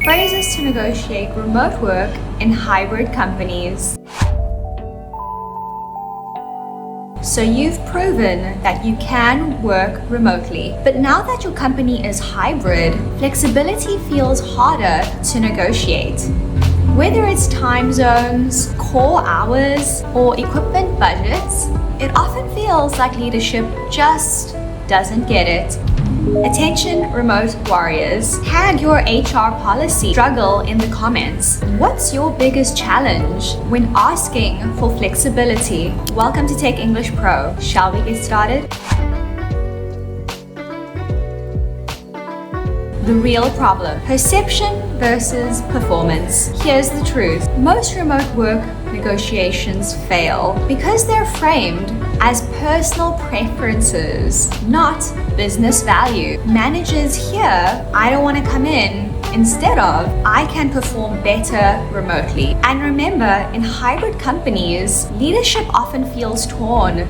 Phrases to negotiate remote work in hybrid companies. So you've proven that you can work remotely. But now that your company is hybrid, flexibility feels harder to negotiate. Whether it's time zones, core hours, or equipment budgets, it often feels like leadership just doesn't get it. Attention remote warriors, tag your HR policy struggle in the comments. What's your biggest challenge when asking for flexibility? Welcome to Take English Pro. Shall we get started? The real problem: perception versus performance. Here's the truth. Most remote work negotiations fail because they're framed as personal preferences, not business value. Managers hear, "I don't want to come in," instead of, "I can perform better remotely." And remember, in hybrid companies, leadership often feels torn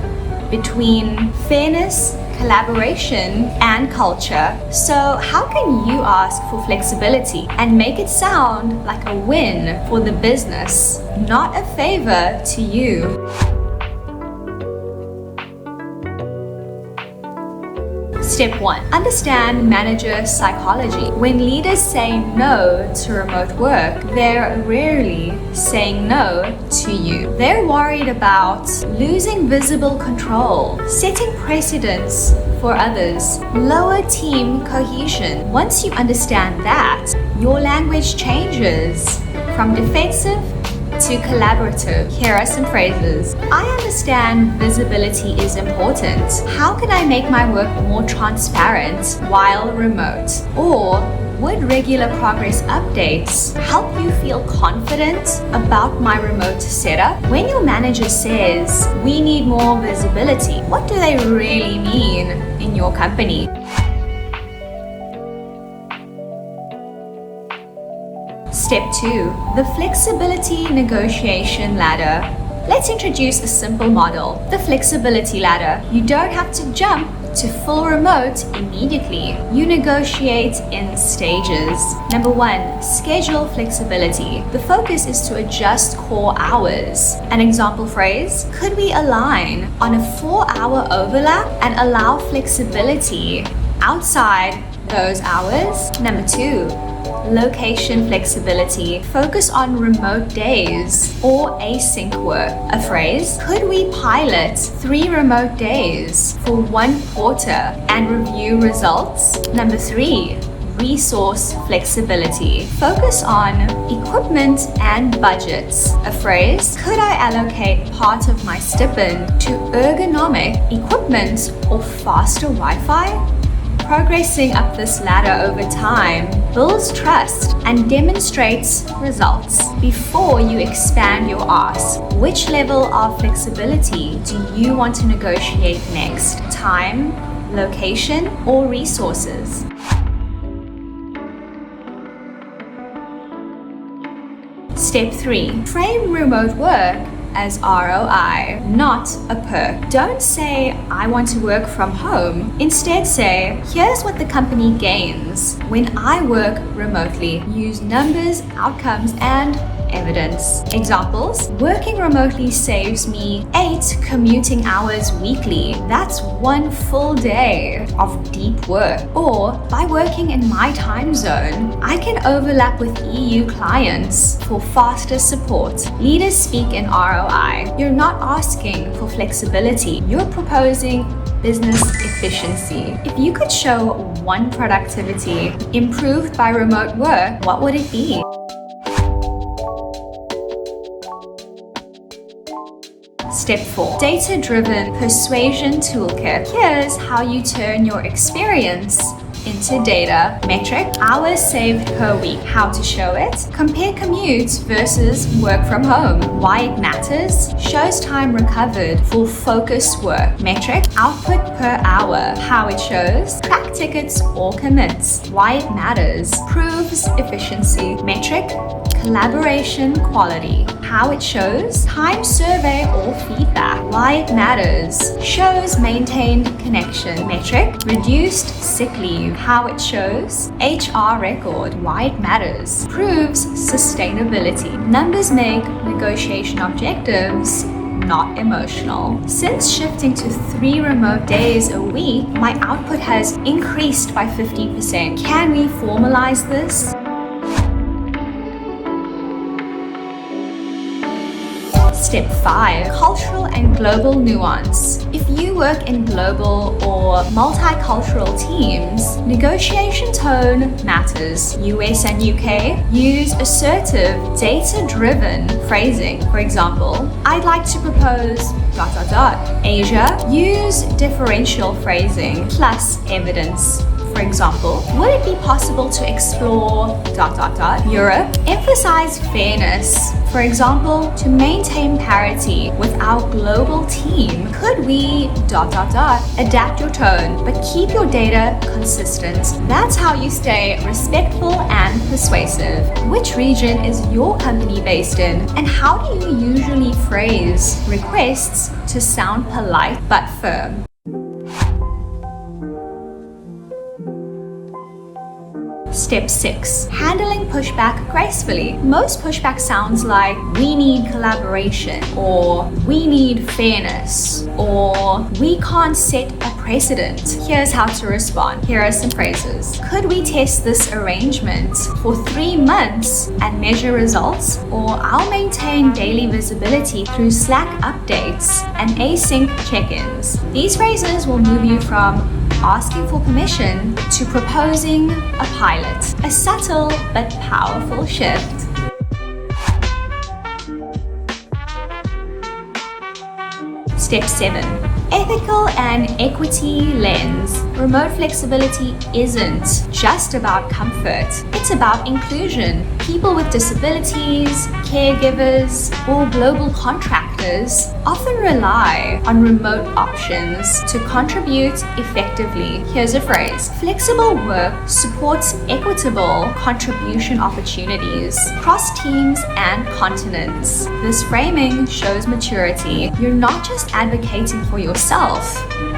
between fairness, collaboration, and culture. So how can you ask for flexibility and make it sound like a win for the business, not a favor to you? Step 1. Understand manager psychology. When leaders say no to remote work, they're rarely saying no to you. They're worried about losing visible control, setting precedents for others, lower team cohesion. Once you understand that, your language changes from defensive to collaborative. Here are some phrases. I understand visibility is important. How can I make my work more transparent while remote? Or would regular progress updates help you feel confident about my remote setup? When your manager says, "We need more visibility," what do they really mean in your company? Step 2. The flexibility negotiation ladder. Let's introduce a simple model, the flexibility ladder. You don't have to jump to full remote immediately. You negotiate in stages. Number 1, schedule flexibility. The focus is to adjust core hours. An example phrase: could we align on a 4-hour overlap and allow flexibility outside those hours? Number 2, location flexibility. Focus on remote days or async work. A phrase: could we pilot 3 remote days for 1 quarter and review results? Number 3, resource flexibility. Focus on equipment and budgets. A phrase: could I allocate part of my stipend to ergonomic equipment or faster Wi-Fi? Progressing up this ladder over time builds trust and demonstrates results. Before you expand your ask, which level of flexibility do you want to negotiate next? Time, location, or resources? Step 3. Frame remote work as ROI, not a perk. Don't say, "I want to work from home." Instead say, "Here's what the company gains when I work remotely." Use numbers, outcomes, and evidence. Examples: working remotely saves me 8 commuting hours weekly. That's 1 full day of deep work. Or, by working in my time zone, I can overlap with EU clients for faster support. Leaders speak in ROI. You're not asking for flexibility. You're proposing business efficiency. If you could show 1 productivity improved by remote work, what would it be? Step 4. Data-Driven Persuasion Toolkit. Here's how you turn your experience into data. Metric: hours saved per week. How to show it? Compare commutes versus work from home. Why it matters? Shows time recovered for focused work. Metric: output per hour. How it shows? Track tickets or commits. Why it matters? Proves efficiency. Metric: Collaboration quality. How it shows? Time survey or feedback. Why it matters? Shows maintained connection. Metric. Reduced sick leave. How it shows? HR record. Why it matters? Proves sustainability. Numbers make negotiation objectives not emotional. Since shifting to 3 remote days a week, my output has increased by 50%. Can we formalize this? Step 5. Cultural and global nuance. If you work in global or multicultural teams, negotiation tone matters. US and UK use assertive, data-driven phrasing. For example, I'd like to propose ... Asia use differential phrasing plus evidence. For example, would it be possible to explore ... Europe emphasize fairness. For example, to maintain parity with our global team, could we ... adapt your tone but keep your data consistent. That's how you stay respectful and persuasive. Which region is your company based in, and how do you usually phrase requests to sound polite but firm? Step 6. Handling pushback gracefully. Most pushback sounds like we need collaboration, or we need fairness, or we can't set a precedent. Here's how to respond. Here are some phrases. Could we test this arrangement for 3 months and measure results? Or I'll maintain daily visibility through Slack updates and async check-ins. These phrases will move you from asking for permission to proposing a pilot. A subtle but powerful shift. Step 7. Ethical and equity lens. Remote flexibility isn't just about comfort. It's about inclusion. People with disabilities, caregivers, or global contractors often rely on remote options to contribute effectively. Here's a phrase. Flexible work supports equitable contribution opportunities across teams and continents. This framing shows maturity. You're not just advocating for yourself,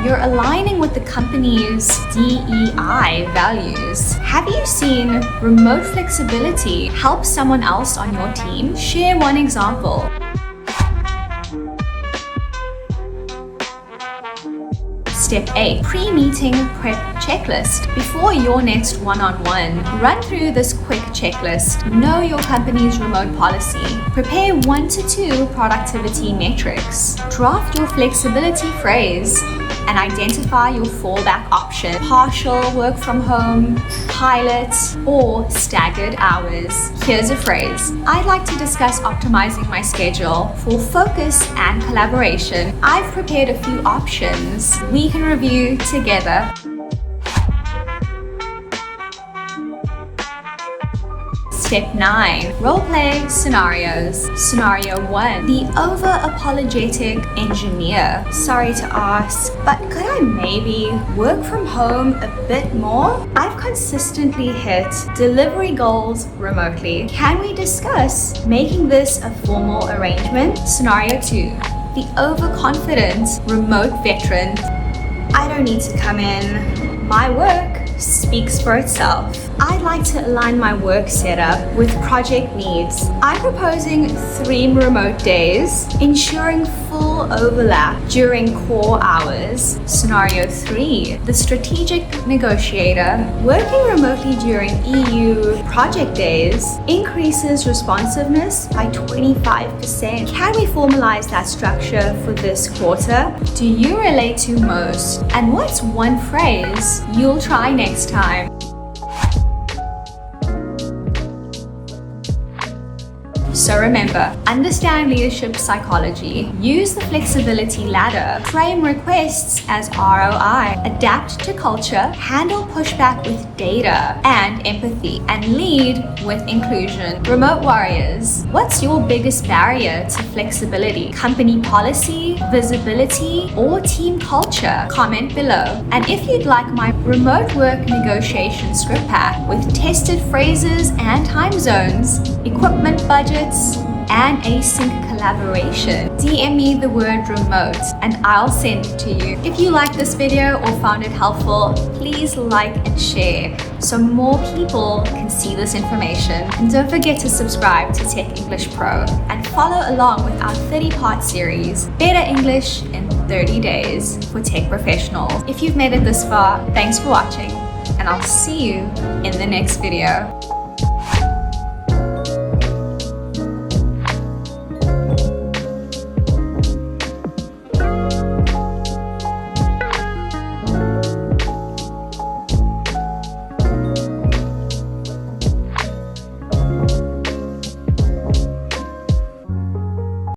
you're aligning with the company's DEI values. Have you seen remote flexibility help someone else on your team? Share one example. Step 8. Pre-meeting prep checklist. Before your next one-on-one, run through this quick checklist. Know your company's remote policy. Prepare 1 to 2 productivity metrics. Draft your flexibility phrase and identify your fallback option. Partial work from home, pilot, or staggered hours. Here's a phrase. I'd like to discuss optimizing my schedule for focus and collaboration. I've prepared a few options we can review together. Step 9. Roleplay scenarios. Scenario 1. The over-apologetic engineer. Sorry to ask, but could I maybe work from home a bit more? I've consistently hit delivery goals remotely. Can we discuss making this a formal arrangement? Scenario 2. The overconfident remote veteran. I don't need to come in. My work speaks for itself. I'd like to align my work setup with project needs. I'm proposing 3 remote days, ensuring full overlap during core hours. Scenario 3. The strategic negotiator. Working remotely during EU project days increases responsiveness by 25%. Can we formalize that structure for this quarter? Do you relate to most? And what's one phrase you'll try next time? So remember, understand leadership psychology, use the flexibility ladder, frame requests as ROI, adapt to culture, handle pushback with data and empathy, and lead with inclusion. Remote warriors, what's your biggest barrier to flexibility? Company policy, visibility, or team culture? Comment below. And if you'd like my remote work negotiation script pack with tested phrases and time zones, equipment budgets, and async collaboration, DM me the word remote and I'll send it to you. If you liked this video or found it helpful, please like and share so more people can see this information. And don't forget to subscribe to Tech English Pro and follow along with our 30-part series, Better English in 30 Days for Tech Professionals. If you've made it this far, thanks for watching, and I'll see you in the next video.